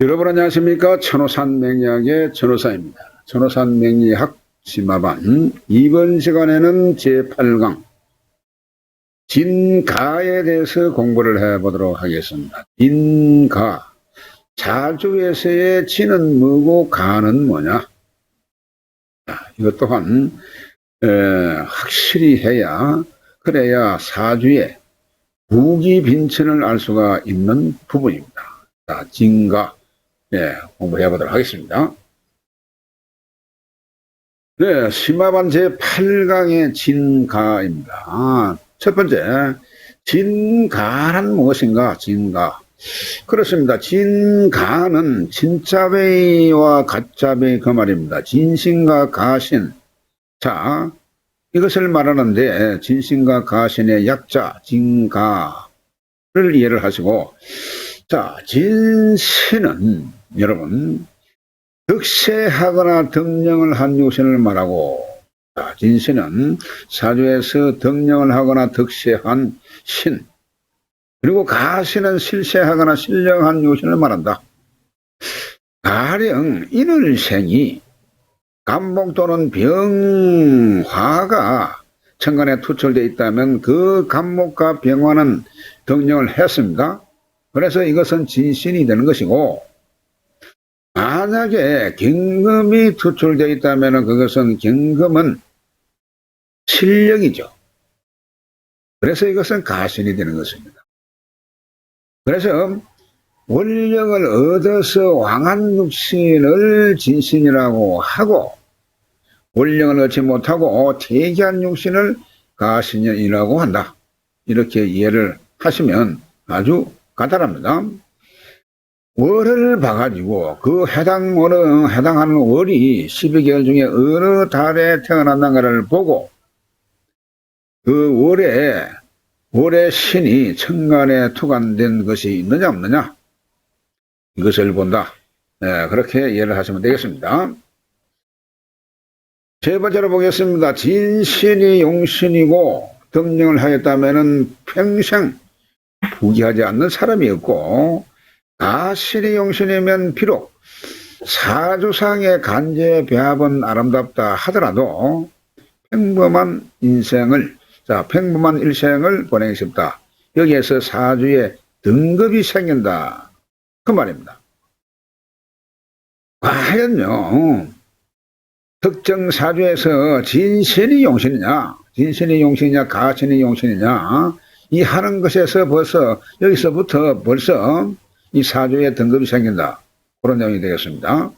여러분 안녕하십니까. 천호산맹리학의 천호사입니다. 천호산맹리학 심화반 이번 시간에는 제8강 진가에 대해서 공부를 해보도록 하겠습니다. 진가, 사주에서의 진은 뭐고 가는 뭐냐. 이것 또한 확실히 해야, 그래야 사주의 부기빈천을 알 수가 있는 부분입니다. 자, 진가 공부해 보도록 하겠습니다. 네, 심화반 제8강의 진가입니다. 첫 번째, 진가란 무엇인가? 진가. 그렇습니다. 진가는 진짜배와 가짜배 그 말입니다. 진신과 가신. 자, 이것을 말하는데 진신과 가신의 약자, 진가를 이해를 하시고, 자, 진신은 여러분 득세하거나 득령을 한 요신을 말하고, 자, 진신은 사주에서 득령을 하거나 득세한 신, 그리고 가신은 실세하거나 신령한 요신을 말한다. 가령 인을생이 감목 또는 병화가 천간에 투철되어 있다면 그 감목과 병화는 득령을 했습니다. 그래서 이것은 진신이 되는 것이고, 만약에 경금이 투출되어 있다면 그것은 경금은 실력이죠. 그래서 이것은 가신이 되는 것입니다. 그래서 원력을 얻어서 왕한 육신을 진신이라고 하고, 원력을 얻지 못하고 퇴기한 육신을 가신이라고 한다. 이렇게 이해를 하시면 아주 간단합니다. 월을 봐가지고 그 해당하는 월이 12개월 중에 어느 달에 태어났는가를 보고 그 월의 신이 천간에 투관된 것이 있느냐 없느냐 이것을 본다. 네, 그렇게 이해를 하시면 되겠습니다. 세 번째로 보겠습니다. 진신이 용신이고 득령을 하였다면 평생 부귀하지 않는 사람이었고, 가신이 용신이면 비록 사주상의 간제의 배합은 아름답다 하더라도 평범한 일생을 보내기 쉽다. 여기에서 사주에 등급이 생긴다. 그 말입니다. 과연요, 특정 사주에서 진신이 용신이냐, 가신이 용신이냐, 이 하는 것에서 여기서부터 벌써 이 사주에 등급이 생긴다. 그런 내용이 되겠습니다.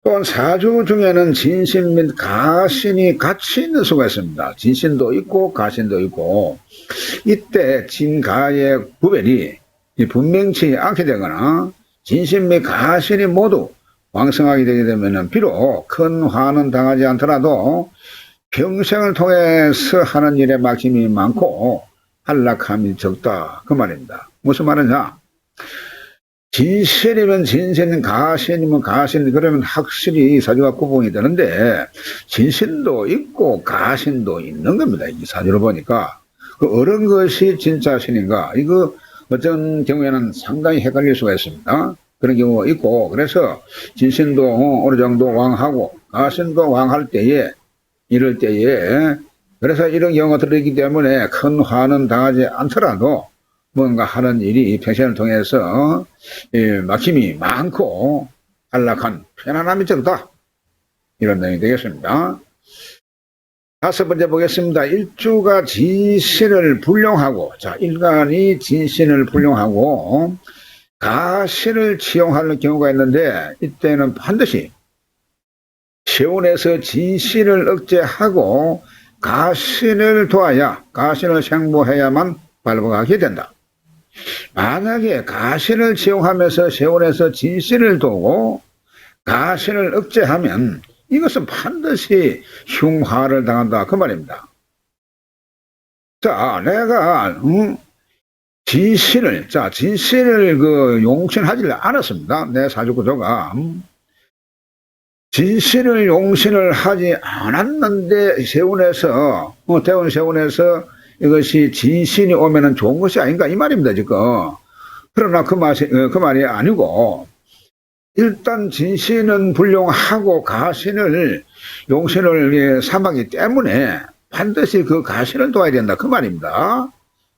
또한 사주 중에는 진신 및 가신이 같이 있는 수가 있습니다. 진신도 있고 가신도 있고, 이때 진가의 구별이 분명치 않게 되거나 진신 및 가신이 모두 왕성하게 되게 되면 비록 큰 화는 당하지 않더라도 평생을 통해서 하는 일에 막힘이 많고 한락함이 적다. 그 말입니다. 무슨 말이냐? 진신이면 진신, 가신이면 가신, 그러면 확실히 사주가 구분이 되는데 진신도 있고 가신도 있는 겁니다. 이 사주를 보니까. 그 어느 것이 진짜 신인가? 이거 어떤 경우에는 상당히 헷갈릴 수가 있습니다. 그런 경우가 있고, 그래서 진신도 어느 정도 왕하고 가신도 왕할 때에 이럴 때에, 그래서 이런 경우가 들어있기 때문에 큰 화는 당하지 않더라도 뭔가 하는 일이 평생을 통해서 막힘이 많고 한락한 편안함이 적다. 이런 내용이 되겠습니다. 다섯 번째 보겠습니다. 일주가 진신을 불용하고, 자, 일간이 진신을 불용하고 가신을 치용하는 경우가 있는데, 이때는 반드시 세운에서 진신을 억제하고 가신을 도와야, 가신을 생모해야만 발복하게 된다. 만약에 가신을 치용하면서 세운에서 진신을 도고 가신을 억제하면 이것은 반드시 흉화를 당한다. 그 말입니다. 자, 내가 진신을 용신하지 않았습니다. 내 사주구조가. 진신을 용신을 하지 않았는데 대원 세운에서 이것이 진신이 오면은 좋은 것이 아닌가 이 말입니다. 지금 그러나 그 말이 아니고, 일단 진신은 불용하고 가신을, 용신을 삼하기 때문에 반드시 그 가신을 도와야 된다. 그 말입니다.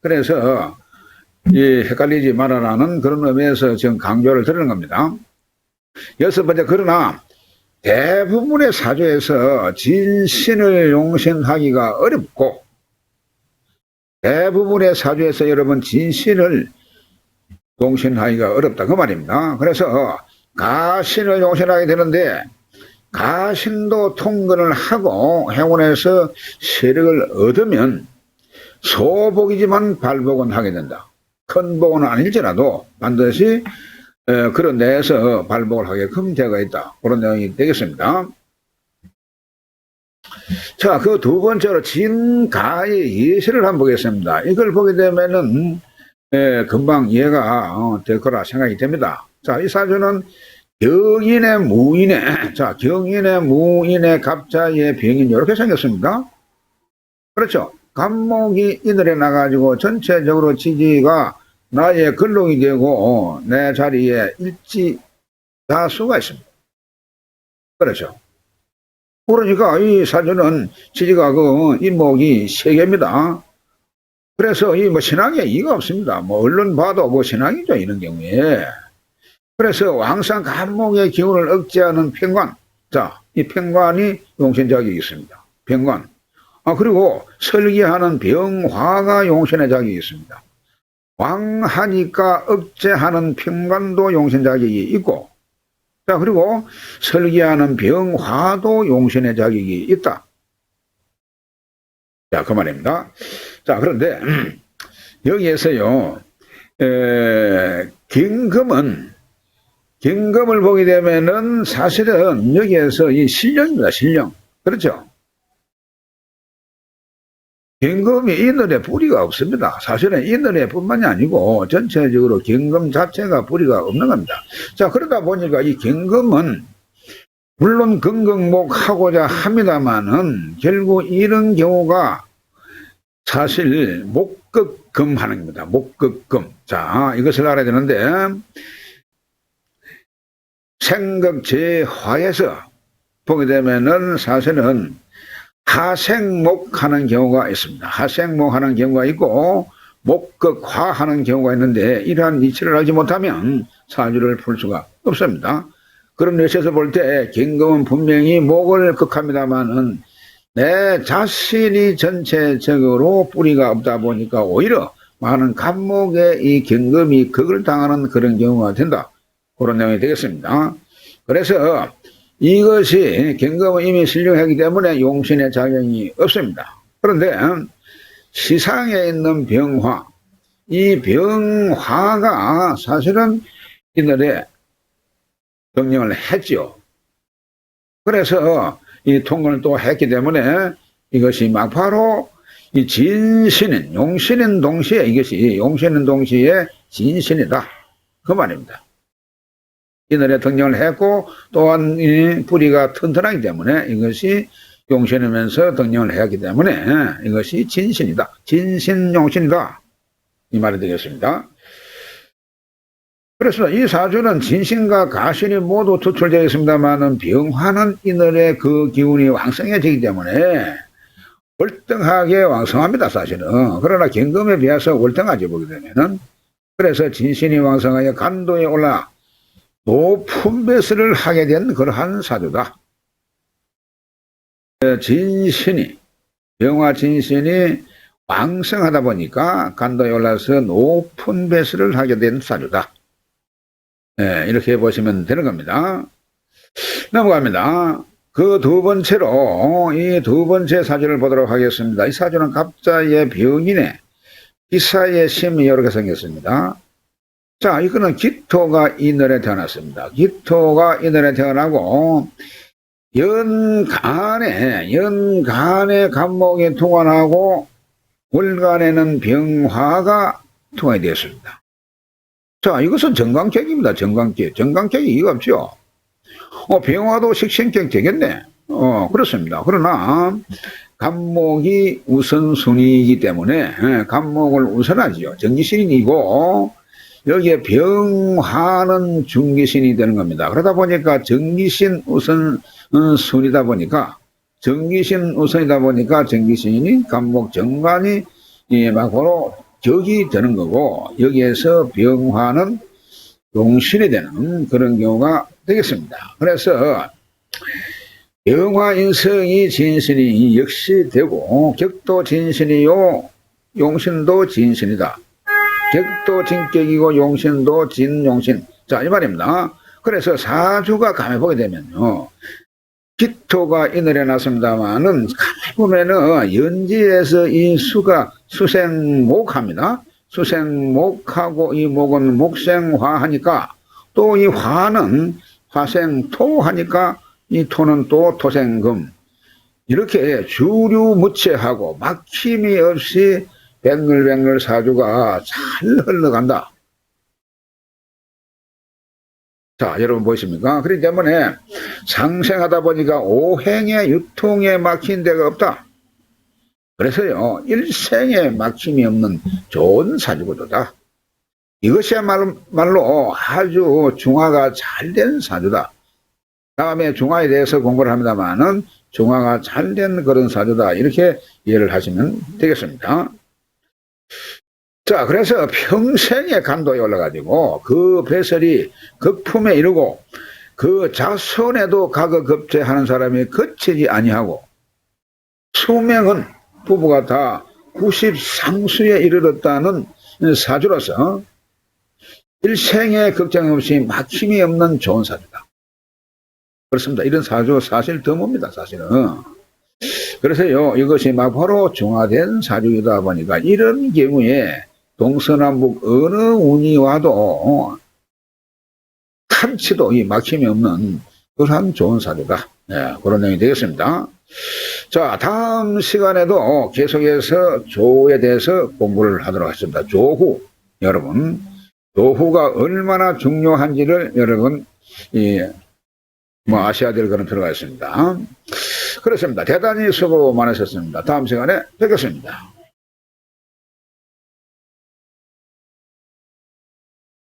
그래서, 헷갈리지 말아라는 그런 의미에서 지금 강조를 드리는 겁니다. 여섯 번째, 그러나 대부분의 사주에서 진신을 용신하기가 어렵고, 대부분의 사주에서 여러분 진신을 용신하기가 어렵다. 그 말입니다. 그래서 가신을 용신하게 되는데, 가신도 통근을 하고 행운에서 세력을 얻으면 소복이지만 발복은 하게 된다. 큰 복은 아닐지라도 반드시 그런 데에서 발복을 하게끔 되어 있다. 그런 내용이 되겠습니다. 자, 그 두 번째로 진가의 예시를 한번 보겠습니다. 이걸 보게 되면은 금방 이해가 될 거라 생각이 됩니다. 자, 이 사주는 경인의 무인의, 자, 경인의 무인의 갑자의 병인 이렇게 생겼습니다. 그렇죠. 갑목이 이늘에 나가지고 전체적으로 지지가 나의 근록이 되고 내 자리에 일지다수가 있습니다. 그렇죠. 그러니까 이 사주는 지지가 그 인목이 세 개입니다. 그래서 이 뭐 신앙에 이의가 없습니다. 뭐 얼른 봐도 뭐 신앙이죠, 이런 경우에. 그래서 왕상 갑목의 기운을 억제하는 편관. 자, 이 편관이 용신작용이 있습니다. 편관. 그리고 설계하는 병화가 용신의 자격이 있습니다. 왕하니까 억제하는 편관도 용신 자격이 있고, 자, 그리고 설계하는 병화도 용신의 자격이 있다. 자, 그 말입니다. 자, 그런데 여기에서요, 경금을 보게 되면은 사실은 여기에서 이 신령입니다. 신령. 그렇죠? 경금이 이늘에 뿌리가 없습니다. 사실은 이늘에 뿐만이 아니고 전체적으로 경금 자체가 뿌리가 없는 겁니다. 자, 그러다 보니까 이 경금은 물론 건강목하고자 합니다만은 결국 이런 경우가 사실 목극금 하는 겁니다. 목극금. 자, 이것을 알아야 되는데 생극제화에서 보게 되면은 사실은 하생목 하는 경우가 있습니다. 하생목 하는 경우가 있고 목극화 하는 경우가 있는데 이러한 이치를 알지 못하면 사주를 풀 수가 없습니다. 그런 위치에서 볼 때 경금은 분명히 목을 극합니다만은 내 자신이 전체적으로 뿌리가 없다 보니까 오히려 많은 갑목의 이 경금이 극을 당하는 그런 경우가 된다. 그런 내용이 되겠습니다. 그래서 이것이 경금은 이미 신령하기 때문에 용신의 작용이 없습니다. 그런데 시상에 있는 병화, 이 병화가 사실은 이날에 병령을 했죠. 그래서 이 통근을 또 했기 때문에 이것이 막바로 이 진신인, 용신인 동시에 이것이 용신인 동시에 진신이다. 그 말입니다. 이날에 등령을 했고 또한 이 뿌리가 튼튼하기 때문에 이것이 용신이면서 등령을 했기 때문에 이것이 진신이다. 진신용신이다. 이 말이 되겠습니다. 그래서 이 사주는 진신과 가신이 모두 투출되어 있습니다만 병화는 이날에 그 기운이 왕성해지기 때문에 월등하게 왕성합니다. 사실은. 그러나 경금에 비해서 월등하지 보게 되면은. 그래서 진신이 왕성하여 간도에 올라 높은 배설을 하게 된 그러한 사주다. 진신이, 병화 진신이 왕성하다 보니까 간도에 올라서 높은 배설을 하게 된 사주다. 이렇게 보시면 되는 겁니다. 넘어갑니다. 그 두 번째로 이 두 번째 사주를 보도록 하겠습니다. 이 사주는 갑자의 병인에 기사의 심이 이렇게 생겼습니다. 자, 이거는 기토가 이날에 태어났습니다. 기토가 이날에 태어나고 연간에 갑목이 통관하고 월간에는 병화가 통관이 되었습니다. 자, 이것은 정관격입니다. 정관격. 정관격이 이거 없죠. 병화도 식신격 되겠네. 그렇습니다. 그러나 갑목이 우선순위이기 때문에 갑목을 우선하지요. 정기신이고 여기에 병화는 중기신이 되는 겁니다. 그러다 보니까 정기신 우선 순이다 보니까 정기신 우선이다 보니까 정기신이 간목 정관이 막으로 격이 되는 거고 여기에서 병화는 용신이 되는 그런 경우가 되겠습니다. 그래서 병화인성이 진신이 역시 되고 격도 진신이요 용신도 진신이다. 격도 진격이고 용신도 진용신. 자, 이 말입니다. 그래서 사주가 가만히 보게 되면요. 기토가 인을 해놨습니다만은 가만히 보면은 연지에서 이 수가 수생목합니다. 수생목하고 이 목은 목생화하니까 또 이 화는 화생토하니까 이 토는 또 토생금. 이렇게 주류무체하고 막힘이 없이 백글백글 사주가 잘 흘러간다. 자, 여러분 보이십니까? 그렇기 때문에 상생하다 보니까 오행의 유통에 막힌 데가 없다. 그래서요, 일생에 막힘이 없는 좋은 사주구도다. 이것이야말로 아주 중화가 잘 된 사주다. 다음에 중화에 대해서 공부를 합니다만은 중화가 잘 된 그런 사주다. 이렇게 이해를 하시면 되겠습니다. 자, 그래서 평생의 간도에 올라가지고 그 배설이 극품에 이르고 그 자손에도 가거급제하는 사람이 거치지 아니하고 수명은 부부가 다 90상수에 이르렀다는 사주로서 일생에 걱정 없이 막힘이 없는 좋은 사주다. 그렇습니다. 이런 사주 사실 드뭅니다. 사실은. 그래서요, 이것이 막 바로 중화된 사주이다 보니까 이런 경우에 동서남북 어느 운이 와도 한치도 이 막힘이 없는 그러한 좋은 사주다. 네, 그런 내용이 되겠습니다. 자, 다음 시간에도 계속해서 조에 대해서 공부를 하도록 하겠습니다. 조후. 여러분, 조후가 얼마나 중요한지를 여러분, 아셔야 될 그런 필요가 있습니다. 그렇습니다. 대단히 수고 많으셨습니다. 다음 시간에 뵙겠습니다.